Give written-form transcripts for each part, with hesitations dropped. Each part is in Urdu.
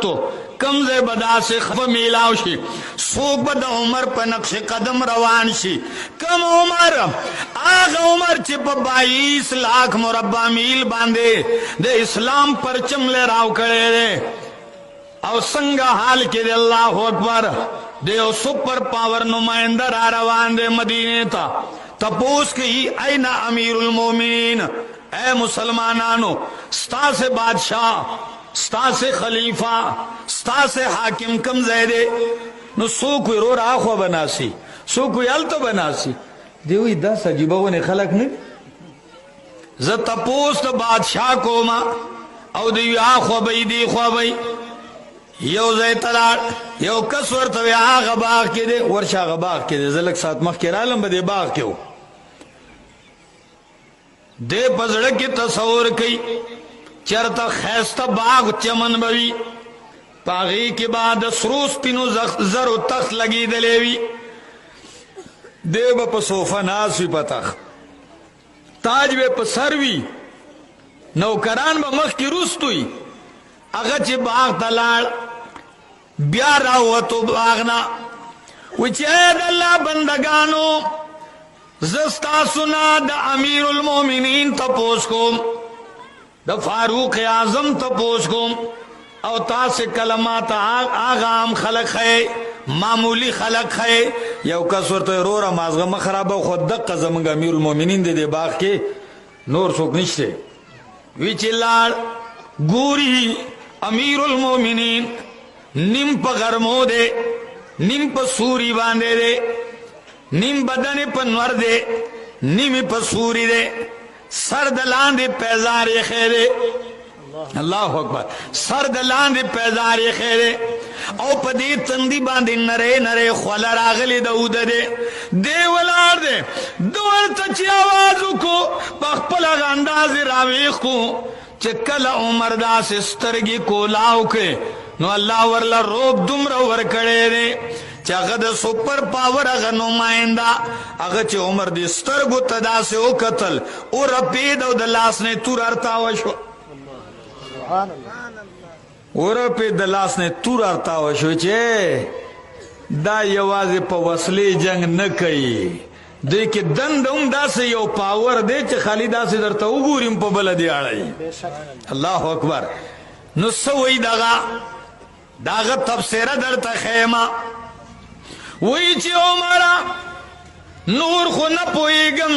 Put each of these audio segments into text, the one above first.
تو کم زی بدا سے خف میلاو شی سوک بدا عمر پا نقش قدم روان شی کم عمر آغا عمر چی پا 22 لاکھ مربع میل باندے دے اسلام پر چملے راو کرے دے او سنگا حال کے دے اللہ اکبر دے او سپر پاور نمائندہ را روان دے مدینے تا تپوس کی این امیر المومنین اے مسلمانانو ستا سے بادشاہ ستا سے خلیفہ ستا سے حاکم کم زیدے نو سو کوئی رو راخو بناسی سو کوئی علتو بناسی دیوئی 10 عجیبہ خلق نہیں زه تپوس د بادشاہ کوما او دی آخوا بی دی خوا بی یو زی تلار یو کس ورطوی آغا باغ کی دے ورش آغا باغ کی دے زلک سات مخ کی رالم با دے باغ کیو دے پزڑکی تصور کی چرتا خیستا باغ چمن بوی پاغی کے بعد سروس پینو زر و تخت لگی دلیوی دے با پا صوفہ ناس وی پتخ تاج بے پا سروی نوکران با مخ کی روستوی اگر چی باغ تلال بیا راوتو باغنا وچی اید اللہ بندگانو زستا سنا دا امیر المومنین تپوس کوم دا فاروق اعظم تپوس کوم او تا سے کلمات آغام خلق ہے معمولی خلق ہے یو کسورتا رورا مازغا مخرابا خود دقا زمانگا امیر المومنین دے باغ کے نور سوک نشتے ویچی لار گوری امیر المومنین نیم پا غرمو دے نیم پا سوری باندے دے نیم بدن پا نور دے نیم پا سوری دے سر دلان دے پیزار خیرے اللہ اکبر سر دلان دے پیزار خیرے او پا دے تندی باندے نرے نرے خوال راغلی داود دے دے ولار دے دور تچی آوازو کو پخپل اغانداز راویخ کو چکل عمر دا سسترگی کو لاؤ کے نو اللہ ورلا روب دمرا ورکڑے دے چاگد سپر پاور اغا نمائندہ اغا چی عمر دی سترگو تدا سے او قتل او رپید او دلاس نے تور ارتاوشو او رپید دلاس نے تور ارتاوشو چے دا یوازی پا وصلی جنگ نکئی دے کہ دند ام دا سے یو پاور دے چے خالی دا سے در تا اگوریم پا بلدی آڑائی اللہ اکبر نسوئی داغا تفسیر در تا خیمہ وی چی عمرہ نور خو نپویگم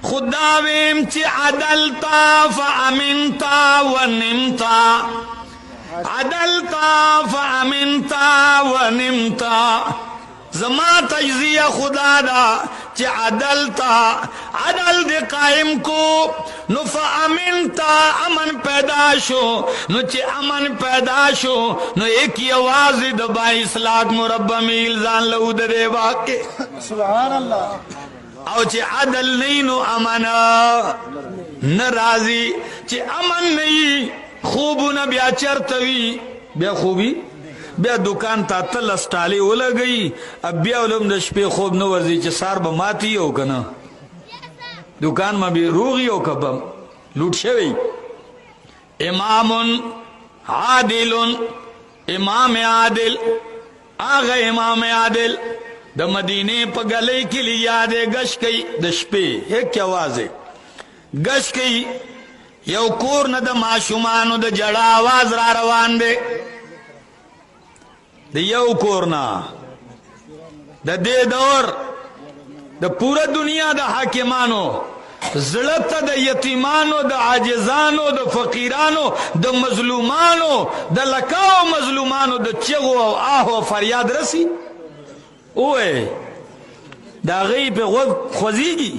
خداویم چی عدلتا فامنتا ونمتا عدلتا فامنتا ونمتا زما تجزیہ خدا دا چی عدلتا عدل دے قائم کو نو فامنتا امن پیدا شو نو چی امن پیدا شو نو ایک یوازی دا 22 لاکھ مربع میل زان لہو دے واقع سبحان اللہ او چی عدل نہیں نو امن نرازی چی امن نہیں خوبو نبیا چرتوی بیا خوبی بیا دکان تا تل اسٹالی ہو لگئی اب بیا علم دا شپی خوب نو ورزی چی سار با ماتی ہو کنا دکان ما بھی روغی ہو کبا لوٹ شوی امام عادل امام عادل آغا امام عادل دا مدینے پا گلے کے لیے یادے گش کئی دا شپی ایک کیا واضح گش کئی یو کور نا دا معشومانو دا جڑا آواز را روان دے دا یو کورنا دا دے دور دا پورا دنیا دا حاکمانو زلطا دا یتیمانو دا عاجزانو دا فقیرانو دا مظلومانو دا لکاو مظلومانو دا چغو و آہو فریاد رسی اوے دا غی پہ خوزیگی